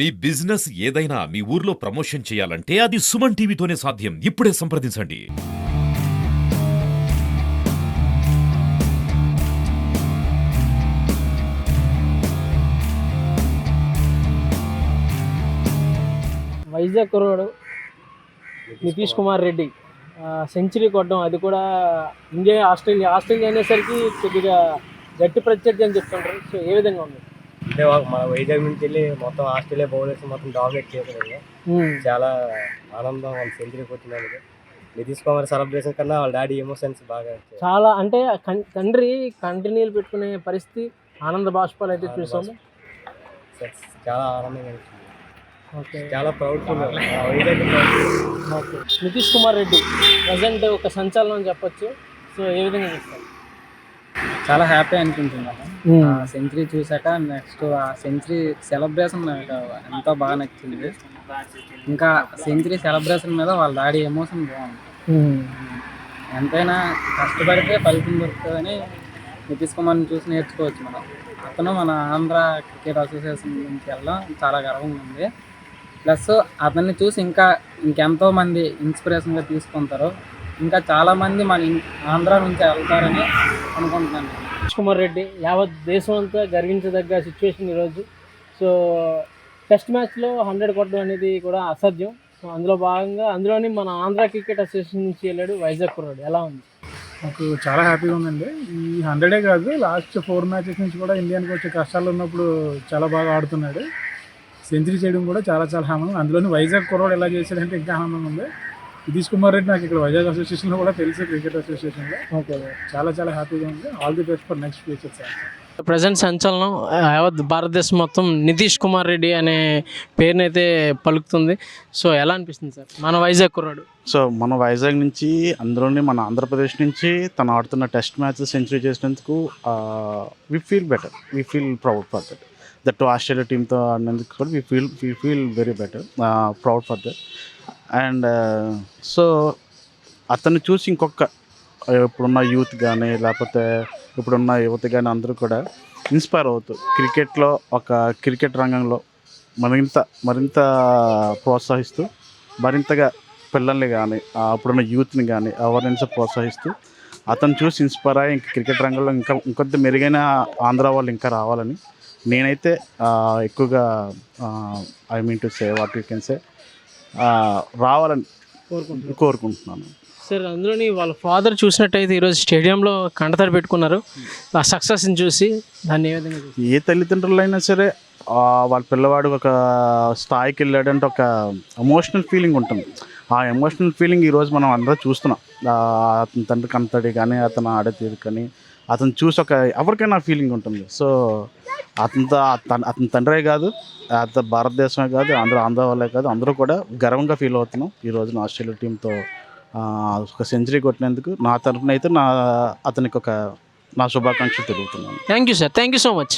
మీ business ఏదైనా మీ ఊర్లో promotion చేయాలంటే అది సుమన్ టీవీతోనే సాధ్యం. ఇప్పుడే సంప్రదించండి. వైజాగ్ కుర్రాడు నితీష్ కుమార్ రెడ్డి సెంచరీ కొట్టడం, అది కూడా ఆస్ట్రేలియా అనేసరికి కొద్దిగా గట్టి ప్రత్యర్థి అని చెప్తుంటారు. సో ఏ విధంగా ఉంది? అంటే మన వైజాగ్ నుంచి వెళ్ళి మొత్తం ఆస్ట్రేలియా బౌలర్స్ మొత్తం డామినేట్ చేశారు. చాలా ఆనందం వాళ్ళ సెంచరీ కొట్టినందుకు. నితీష్ కుమార్ సెలబ్రేషన్ కన్నా వాళ్ళ డాడీ ఎమోషన్స్ బాగా చాలా, అంటే తండ్రి కంటిన్యూలు పెట్టుకునే పరిస్థితి, ఆనంద బాష్పాలు అయితే చూసాము. చాలా ఆనందంగా అనిపించింది. ఓకే, చాలా proudful. Okay. Nitish Kumar Reddy present ఒక సంచలనం చెప్పొచ్చు. సో ఏ విధంగా చూస్తారు? చాలా హ్యాపీ అనిపించింది సెంచరీ చూసాక. నెక్స్ట్ ఆ సెంచరీ సెలబ్రేషన్ నాకు ఎంతో బాగా నచ్చింది. ఇంకా సెంచరీ సెలబ్రేషన్ మీద వాళ్ళ డాడీ ఎమోషన్ బాగుంది. ఎంతైనా కష్టపడితే ఫలితం దొరుకుతుందని నితీష్ కుమార్ని చూసి నేర్చుకోవచ్చు మనం. అతను మన ఆంధ్ర క్రికెట్ అసోసియేషన్ నుంచి వెళ్ళడం చాలా గర్వంగా ఉంది. ప్లస్ అతన్ని చూసి ఇంకెంతో మంది ఇన్స్పిరేషన్గా తీసుకుంటారు. ఇంకా చాలామంది మన ఆంధ్ర నుంచి వెళ్తారని అనుకుంటున్నాను. నితీష్ కుమార్ రెడ్డి యావత్ దేశం అంతా గర్వించదగ్గ సిచ్యువేషన్ ఈరోజు. సో టెస్ట్ మ్యాచ్లో 100 కొట్టడం అనేది కూడా అసాధ్యం. సో అందులోని మన ఆంధ్ర క్రికెట్ అసోసియేషన్ నుంచి వెళ్ళాడు వైజాగ్ కుర్రాడు. ఎలా ఉంది? నాకు చాలా హ్యాపీగా ఉందండి. ఈ 100 కాదు, లాస్ట్ 4 మ్యాచెస్ నుంచి కూడా ఇండియానికి వచ్చే కష్టాలు ఉన్నప్పుడు చాలా బాగా ఆడుతున్నాడు. సెంచరీ చేయడం కూడా చాలా చాలా ఆనందం. అందులోని వైజాగ్ కుర్రాడు ఎలా చేశాడంటే ఇంకా ఆనందంగా ఉంది. నితీష్ కుమార్ రెడ్డి నాకు ఇక్కడ వైజాగ్ అసోసియేషన్లో కూడా తెలుసు, క్రికెట్ అసోసియేషన్లో. ఓకే, చాలా చాలా హ్యాపీగా ఉంది. All the best for next future sir. Present సంచలనం యావత్ భారతదేశం మొత్తం నితీష్ కుమార్ రెడ్డి అనే పేరునైతే పలుకుతుంది. సో ఎలా అనిపిస్తుంది సార్ మన వైజాగ్ కుర్రాడు? సో మన వైజాగ్ నుంచి, అందులోని మన ఆంధ్రప్రదేశ్ నుంచి తను ఆడుతున్న టెస్ట్ మ్యాచ్ సెంచరీ చేసినందుకు we feel better, we feel proud for that. That Australia టీంతో ఆడినందుకు కూడా we feel very better, proud for that. And so అతన్ని చూసి ఇప్పుడున్న యూత్ కానీ, లేకపోతే ఇప్పుడున్న యువత కానీ అందరూ కూడా ఇన్స్పైర్ అవుతారు. క్రికెట్లో క్రికెట్ రంగంలో మరింత ప్రోత్సహిస్తూ, మరింతగా పిల్లల్ని కానీ, అప్పుడున్న యూత్ని కానీ అవేర్నెస్ ప్రోత్సహిస్తూ అతను చూసి ఇన్స్పైర్ అయ్యి క్రికెట్ రంగంలో ఇంకొంత మెరుగైన ఆంధ్ర వాళ్ళు ఇంకా రావాలని నేనైతే ఎక్కువగా I mean to say what you can say రావాలని కోరుకుంటున్నాను సార్. అందులోని వాళ్ళ ఫాదర్ చూసినట్టయితే ఈరోజు స్టేడియంలో కంటతడి పెట్టుకున్నారు ఆ సక్సెస్ని చూసి. దాన్ని ఏ విధంగా చూసి? ఏ తల్లిదండ్రులైనా సరే వాళ్ళ పిల్లవాడు ఒక స్థాయికి వెళ్ళాడంటే ఒక ఎమోషనల్ ఫీలింగ్ ఉంటుంది. ఆ ఎమోషనల్ ఫీలింగ్ ఈరోజు మనం అందరూ చూస్తున్నాం. అతని తండ్రి కంటతడి కానీ, అతను ఆడే తీరు కానీ, అతను చూసి ఎవరికైనా ఫీలింగ్ ఉంటుంది. సో అతని తండ్రే కాదు, భారతదేశమే కాదు, ఆంధ్ర వాళ్ళే కాదు, అందరూ కూడా గర్వంగా ఫీల్ అవుతున్నాం ఈ రోజున ఆస్ట్రేలియా టీంతో ఒక సెంచరీ కొట్టినందుకు. నా తరఫున అయితే అతనికి నా శుభాకాంక్షలు తెలుపుతున్నాను. Thank you sir, thank you so much.